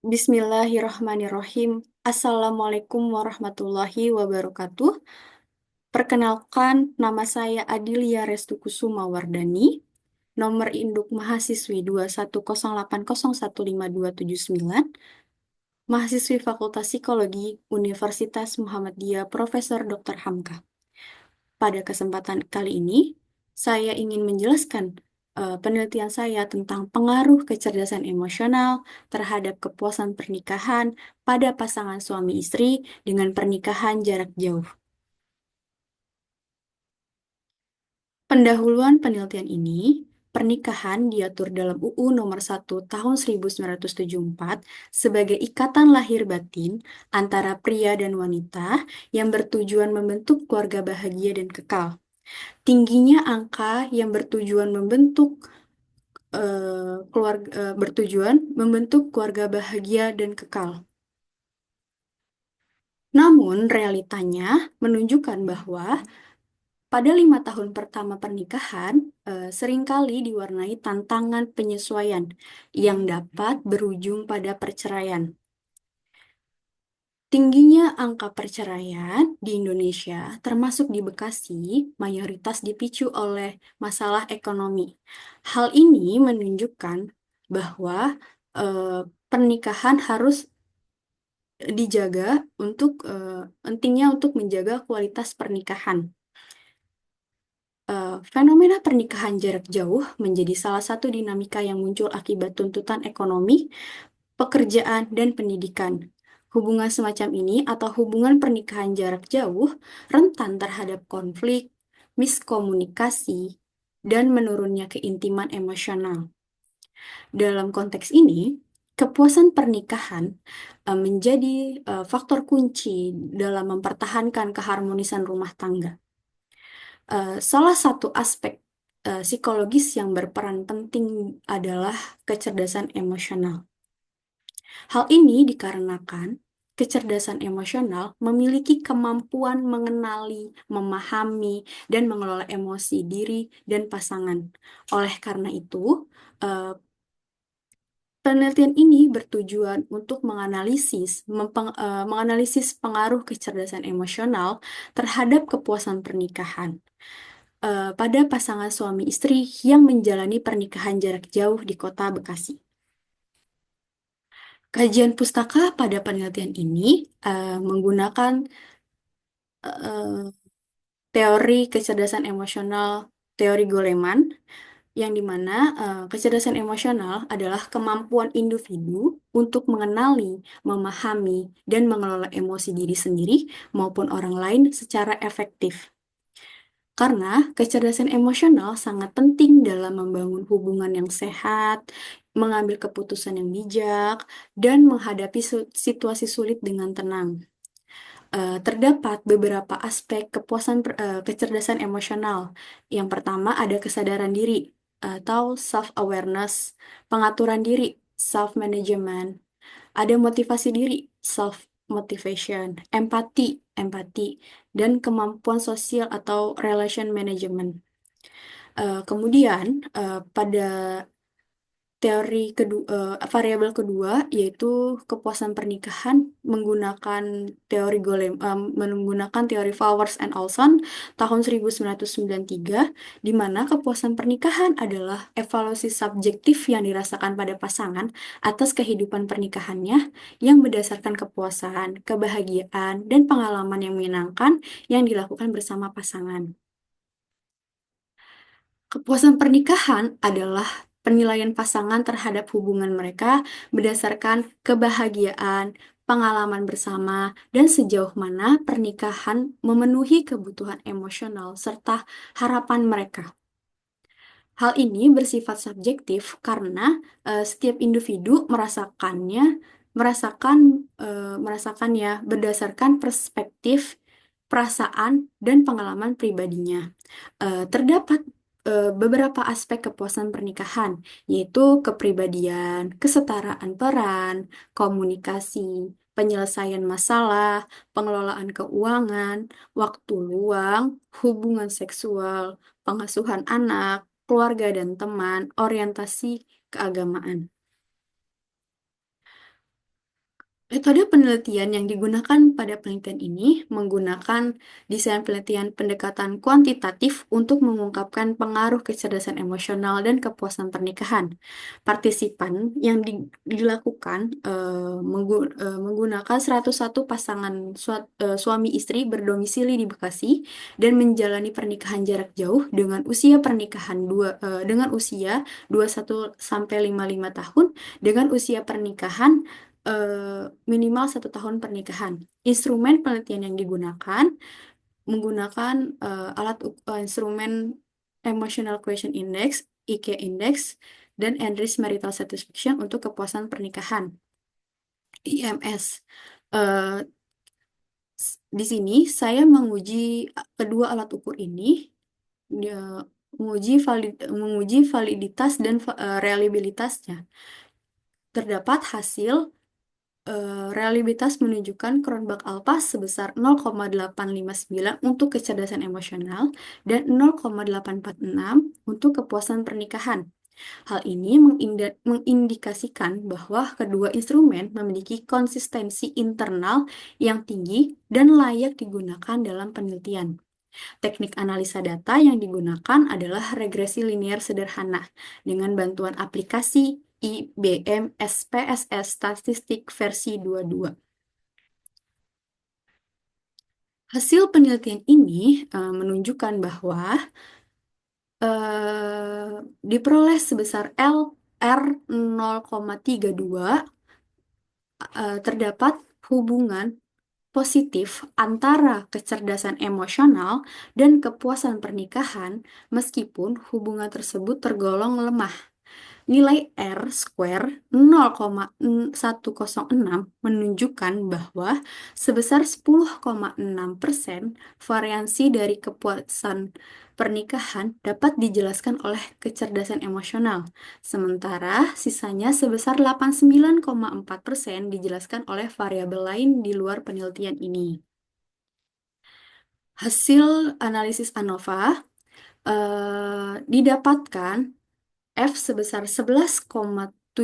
Bismillahirrahmanirrahim. Assalamualaikum warahmatullahi wabarakatuh. Perkenalkan, nama saya Adilia Restukusuma Wardani, nomor induk mahasiswi 21080815279, mahasiswi Fakultas Psikologi Universitas Muhammadiyah Profesor Dr. Hamka. Pada kesempatan kali ini, saya ingin menjelaskan penelitian saya tentang pengaruh kecerdasan emosional terhadap kepuasan pernikahan pada pasangan suami istri dengan pernikahan jarak jauh. Pendahuluan penelitian ini, pernikahan diatur dalam UU Nomor 1 Tahun 1974 sebagai ikatan lahir batin antara pria dan wanita yang bertujuan membentuk keluarga bahagia dan kekal. Tingginya angka yang bertujuan membentuk keluarga bahagia dan kekal. Namun realitanya menunjukkan bahwa pada 5 tahun pertama pernikahan seringkali diwarnai tantangan penyesuaian yang dapat berujung pada perceraian. Tingginya angka perceraian di Indonesia, termasuk di Bekasi, mayoritas dipicu oleh masalah ekonomi. Hal ini menunjukkan bahwa eh, pernikahan harus dijaga pentingnya untuk menjaga kualitas pernikahan. Fenomena pernikahan jarak jauh menjadi salah satu dinamika yang muncul akibat tuntutan ekonomi, pekerjaan, dan pendidikan. Hubungan semacam ini atau hubungan pernikahan jarak jauh rentan terhadap konflik, miskomunikasi, dan menurunnya keintiman emosional. Dalam konteks ini, kepuasan pernikahan menjadi faktor kunci dalam mempertahankan keharmonisan rumah tangga. Salah satu aspek psikologis yang berperan penting adalah kecerdasan emosional. Hal ini dikarenakan kecerdasan emosional memiliki kemampuan mengenali, memahami, dan mengelola emosi diri dan pasangan. Oleh karena itu, eh, penelitian ini bertujuan untuk menganalisis pengaruh kecerdasan emosional terhadap kepuasan pernikahan pada pasangan suami istri yang menjalani pernikahan jarak jauh di kota Bekasi. Kajian pustaka pada penelitian ini menggunakan eh, teori kecerdasan emosional, teori Goleman, yang dimana kecerdasan emosional adalah kemampuan individu untuk mengenali, memahami, dan mengelola emosi diri sendiri maupun orang lain secara efektif. Karena kecerdasan emosional sangat penting dalam membangun hubungan yang sehat, mengambil keputusan yang bijak, dan menghadapi situasi sulit dengan tenang. Terdapat beberapa aspek kecerdasan emosional. Yang pertama ada kesadaran diri atau self-awareness, pengaturan diri, self-management, ada motivasi diri, self-motivation, empati, dan kemampuan sosial atau relation management. Kemudian pada variabel kedua yaitu kepuasan pernikahan menggunakan menggunakan teori Flowers and Olson tahun 1993, di mana kepuasan pernikahan adalah evaluasi subjektif yang dirasakan pada pasangan atas kehidupan pernikahannya yang berdasarkan kepuasan, kebahagiaan, dan pengalaman yang menyenangkan yang dilakukan bersama pasangan. Kepuasan pernikahan adalah penilaian pasangan terhadap hubungan mereka berdasarkan kebahagiaan, pengalaman bersama, dan sejauh mana pernikahan memenuhi kebutuhan emosional serta harapan mereka. Hal ini bersifat subjektif karena setiap individu merasakannya berdasarkan perspektif, perasaan, dan pengalaman pribadinya. Terdapat beberapa aspek kepuasan pernikahan, yaitu kepribadian, kesetaraan peran, komunikasi, penyelesaian masalah, pengelolaan keuangan, waktu luang, hubungan seksual, pengasuhan anak, keluarga dan teman, orientasi keagamaan. Metode penelitian yang digunakan pada penelitian ini menggunakan desain penelitian pendekatan kuantitatif untuk mengungkapkan pengaruh kecerdasan emosional dan kepuasan pernikahan. Partisipan yang dilakukan menggunakan 101 pasangan suami istri berdomisili di Bekasi dan menjalani pernikahan jarak jauh dengan usia pernikahan dengan usia 21 sampai 55 tahun dengan usia pernikahan minimal 1 tahun pernikahan. Instrumen penelitian yang digunakan menggunakan instrumen Emotional Quotient Index, IQ Index, dan Enriched Marital Satisfaction untuk kepuasan pernikahan, IMS. Eh, di sini saya menguji kedua alat ukur ini, dia menguji validitas dan reliabilitasnya. Terdapat hasil reliabilitas menunjukkan Cronbach alpha sebesar 0,859 untuk kecerdasan emosional dan 0,846 untuk kepuasan pernikahan. Hal ini mengindikasikan bahwa kedua instrumen memiliki konsistensi internal yang tinggi dan layak digunakan dalam penelitian. Teknik analisa data yang digunakan adalah regresi linear sederhana dengan bantuan aplikasi IBM SPSS Statistik versi 22. Hasil penelitian ini menunjukkan bahwa diperoleh sebesar R 0,32 terdapat hubungan positif antara kecerdasan emosional dan kepuasan pernikahan meskipun hubungan tersebut tergolong lemah. Nilai R square 0,106 menunjukkan bahwa sebesar 10,6% variansi dari kepuasan pernikahan dapat dijelaskan oleh kecerdasan emosional, sementara sisanya sebesar 89,4% dijelaskan oleh variabel lain di luar penelitian ini. Hasil analisis ANOVA didapatkan F sebesar 11,795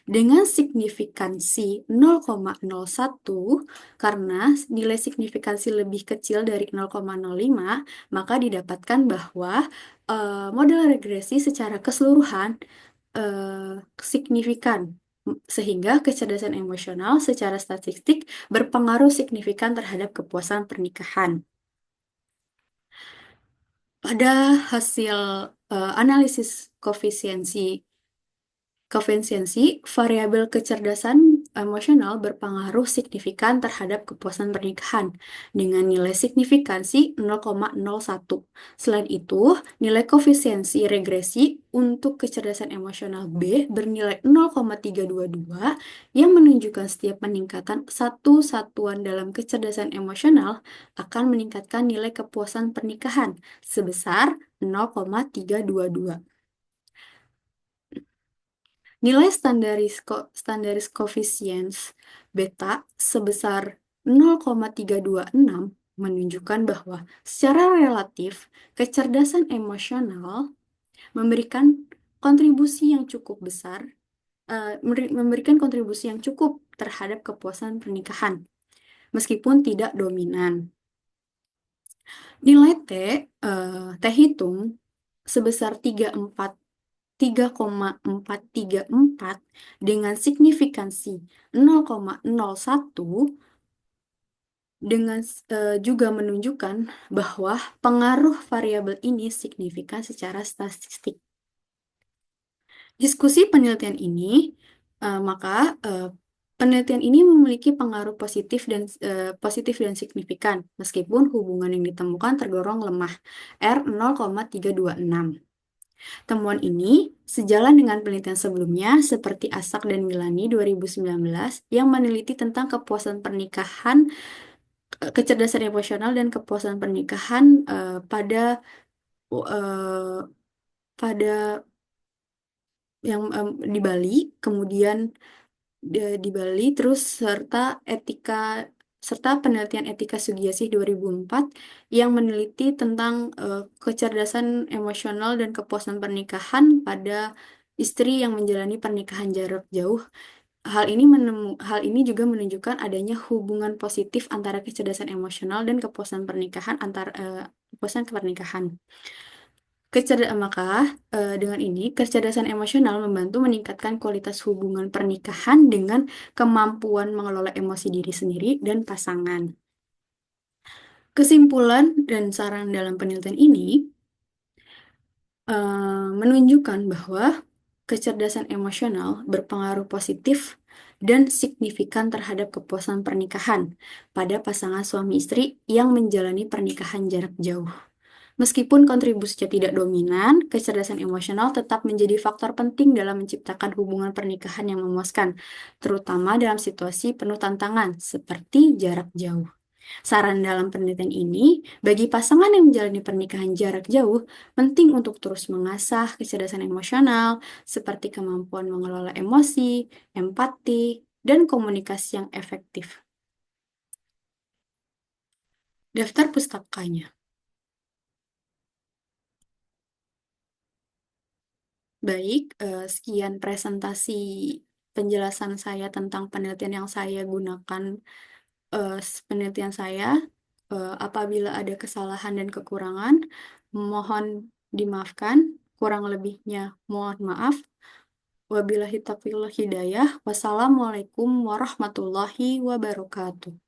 dengan signifikansi 0,01 karena nilai signifikansi lebih kecil dari 0,05, maka didapatkan bahwa model regresi secara keseluruhan signifikan sehingga kecerdasan emosional secara statistik berpengaruh signifikan terhadap kepuasan pernikahan. Pada hasil analisis koefisiensi, variabel kecerdasan emosional berpengaruh signifikan terhadap kepuasan pernikahan dengan nilai signifikansi 0,01. Selain itu, nilai koefisiensi regresi untuk kecerdasan emosional B bernilai 0,322 yang menunjukkan setiap peningkatan satu satuan dalam kecerdasan emosional akan meningkatkan nilai kepuasan pernikahan sebesar 0,322. Nilai standaris coefficients beta sebesar 0,326 menunjukkan bahwa secara relatif kecerdasan emosional memberikan kontribusi yang cukup besar, memberikan kontribusi yang cukup terhadap kepuasan pernikahan, meskipun tidak dominan. Nilai T hitung sebesar 3,434 dengan signifikansi 0,01 juga menunjukkan bahwa pengaruh variabel ini signifikan secara statistik. Diskusi penelitian ini, maka penelitian ini memiliki pengaruh positif dan signifikan, meskipun hubungan yang ditemukan tergolong lemah, R 0,326. Temuan ini sejalan dengan penelitian sebelumnya seperti Asak dan Milani 2019 yang meneliti tentang kepuasan pernikahan, kecerdasan emosional dan kepuasan pernikahan eh, pada yang di Bali, kemudian di Bali terus serta penelitian etika Sugiasih 2004 yang meneliti tentang kecerdasan emosional dan kepuasan pernikahan pada istri yang menjalani pernikahan jarak jauh Hal ini juga menunjukkan adanya hubungan positif antara kecerdasan emosional dan kepuasan pernikahan. Dengan ini, kecerdasan emosional membantu meningkatkan kualitas hubungan pernikahan dengan kemampuan mengelola emosi diri sendiri dan pasangan. Kesimpulan dan saran dalam penelitian ini menunjukkan bahwa kecerdasan emosional berpengaruh positif dan signifikan terhadap kepuasan pernikahan pada pasangan suami istri yang menjalani pernikahan jarak jauh. Meskipun kontribusinya tidak dominan, kecerdasan emosional tetap menjadi faktor penting dalam menciptakan hubungan pernikahan yang memuaskan, terutama dalam situasi penuh tantangan seperti jarak jauh. Saran dalam penelitian ini, bagi pasangan yang menjalani pernikahan jarak jauh, penting untuk terus mengasah kecerdasan emosional, seperti kemampuan mengelola emosi, empati, dan komunikasi yang efektif. Daftar pustakanya. Baik, sekian presentasi penjelasan saya tentang penelitian yang saya gunakan. Penelitian saya, apabila ada kesalahan dan kekurangan, mohon dimaafkan. Kurang lebihnya, mohon maaf. Wabillahi taufiq wal hidayah. Wassalamualaikum warahmatullahi wabarakatuh.